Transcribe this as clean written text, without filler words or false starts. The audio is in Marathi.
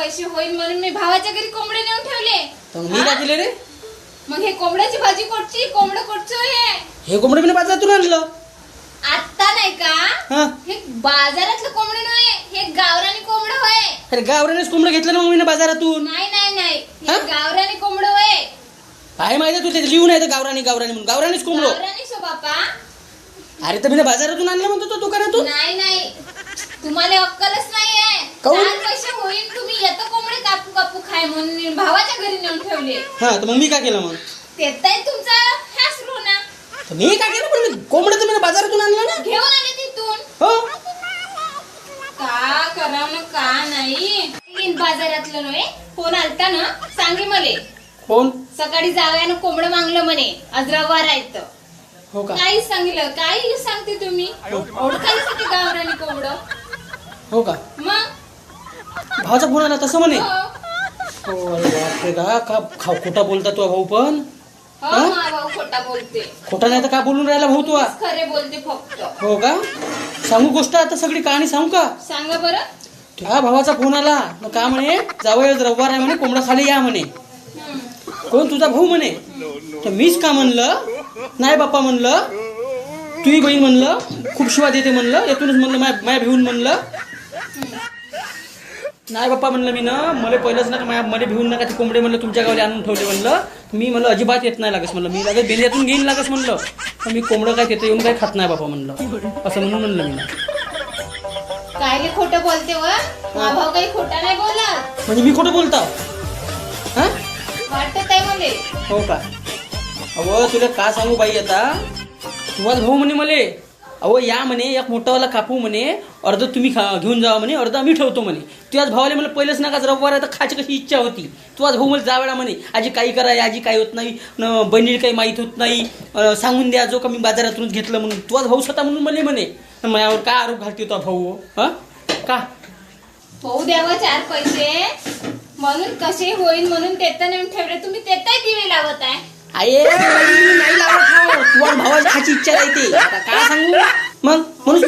पैसे होईल म्हणून मी भावाच्या घरी कोंबडे नेऊन ठेवले. तर मी काय केले रे? मग हे कोंबड्याची भाजी कोणची कोंबडं कोणचं हे कोंबडं मी बाजारातून आणलं. आता नाही का? हा. हे बाजारातलं कोंबडं नाही, हे गावरानी कोंबडं होय. अरे गावरानेच कोंबडं घेतलं ना मम्मीने बाजारातून. नाही नाही नाही, हा? हे गावरानी कोंबडं होय. काय माहिती तू ते लिहून आहे गावरानी गावरानी म्हणून. गावरानीच कोंबडं. गावरानी सो बापा. अरे तर मी बाजारातून आणलं म्हणतो तो दुकानातून. नाही नाही, तुम्हाला अक्कलच नाहीये. काहून? 4 पैसे होईल तुम्ही येतं कोंबडे कापू कापू खाय म्हणून भावाच्या घरी नेऊन ठेवले. हा तर मग मी काय केलं मग? ते तर तुमचा हास ना. तर मी काय केलं पण कोंबडं तर मी बाजारातून आणलं ना. घेऊन आले तिथून. हो. का करावं ना का नाही. बाजारातलं नव्हे, फोन आलता ना, सांगे मले कोण? सकाळी जावयानं कोंबडं मागलं म्हणे, आज रविवार आहे तर. हो का? काही सांगितलं, काही सांगते तुम्ही. ओळखायसाठी गावरानी कोंबडं. हो का? मग भावाचा फोन आला तसं म्हणे. हो. हो अरे बापरे का खोटा बोलता तू भाऊ पण. हो, मा भाऊ खोटा बोलते. खोटा नाही तर का बोलून राहिला भाऊ तू? खरे बोलते फक्त. हो का? सांगू गोष्ट आता सगळी कहाणी सांगू का? सांगा बरं. त्या भावाचा फोन आला मग का म्हणे जावई रविवार आहे म्हणे कोंबडा खाली या म्हणे. कोण? तुझा भाऊ म्हणे. तर मीच का म्हणलं नाही बाप्पा म्हणलं, तुझी बहीण म्हणलं खूप शिवा देते म्हणलं, येथूनच म्हणलं माया भिवून म्हणलं. नाही बाप्पा म्हणलं मी ना, मला पहिलंच ना मला भिवून नका ते कोंबडे म्हणलं तुमच्या गावाला आणून ठेवले म्हणलं. मी म्हणलं अजिबात येत नाही लागस म्हणलं, मी लागत बेल्यातून घेईन लागस म्हणलं. तर मी कोंबडं काय तिथं येऊन काय खात नाही बाप्पा म्हणलं, असं म्हणून म्हणलं मी. काय खोटं बोलते व मा भाऊ काही खोटा नाही बोलत. म्हणजे मी खोटं बोलता? हा वाटत आहे मले. हो का? अहो तुला का सांगू बाई आता, तुझा भाऊ म्हणे मले अहो या म्हणे एक मोठावाला कापू म्हणे, अर्ध तुम्ही घेऊन जावा म्हणे, अर्ध आम्ही ठेवतो म्हणे. तुझ्याच भावाला मला पहिलंच नका रविवार आहे तर खायची कशी इच्छा होती. तुझाच भाऊ मला जावेळा म्हणे आजी काही करा, आजी काही होत नाही, बहिणीला काही माहीत होत नाही, सांगून द्या जो का मी बाजारातूनच घेतलं म्हणून. तुझाच भाऊ स्वतः म्हणून मला म्हणे. माझ्यावर का आरोप घालते तो भाऊ? हा का होऊ द्यावं 4 पैसे म्हणून कसे होईल म्हणून तेता नेऊन ठेवले. तुम्ही तेताही दिवे लावत आहे. अये नाही लावत. तुझ्या भावाला खायची इच्छा राहते. आता काय सांगू मग म्हणून